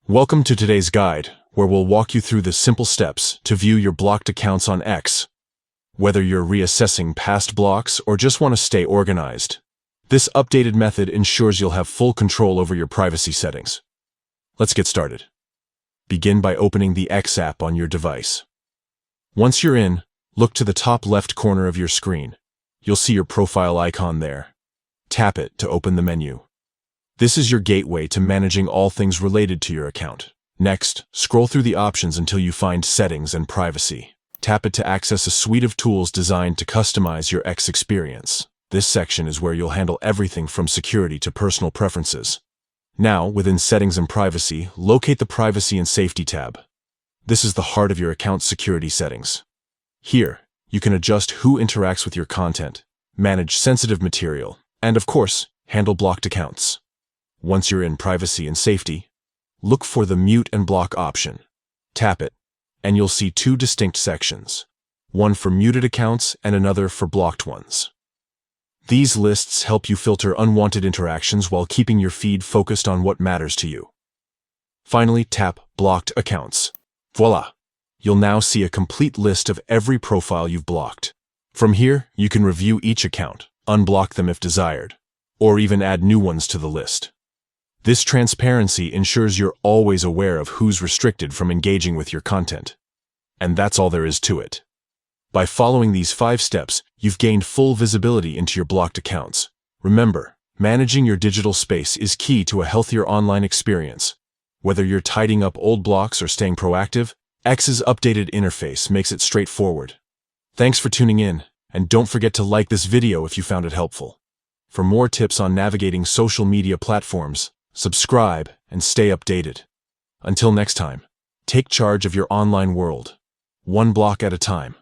Welcome to today's guide, where we'll walk you through the simple steps to view your blocked accounts on X. Whether you're reassessing past blocks or just want to stay organized, this updated method ensures you'll have full control over your privacy settings. Let's get started. Begin by opening the X app on your device. Once you're in, look to the top left corner of your screen. You'll see your profile icon there. Tap it to open the menu. This is your gateway to managing all things related to your account. Next, scroll through the options until you find Settings and Privacy. Tap it to access a suite of tools designed to customize your X experience. This section is where you'll handle everything from security to personal preferences. Now, within Settings and Privacy, locate the Privacy and Safety tab. This is the heart of your account's security settings. Here, you can adjust who interacts with your content, manage sensitive material, and of course, handle blocked accounts. Once you're in Privacy and Safety, look for the Mute and Block option. Tap it, and you'll see two distinct sections, one for muted accounts and another for blocked ones. These lists help you filter unwanted interactions while keeping your feed focused on what matters to you. Finally, tap Blocked Accounts. Voila! You'll now see a complete list of every profile you've blocked. From here, you can review each account, unblock them if desired, or even add new ones to the list. This transparency ensures you're always aware of who's restricted from engaging with your content. And that's all there is to it. By following these 5 steps, you've gained full visibility into your blocked accounts. Remember, managing your digital space is key to a healthier online experience. Whether you're tidying up old blocks or staying proactive, X's updated interface makes it straightforward. Thanks for tuning in, and don't forget to like this video if you found it helpful. For more tips on navigating social media platforms, subscribe and stay updated. Until next time, take charge of your online world, one block at a time.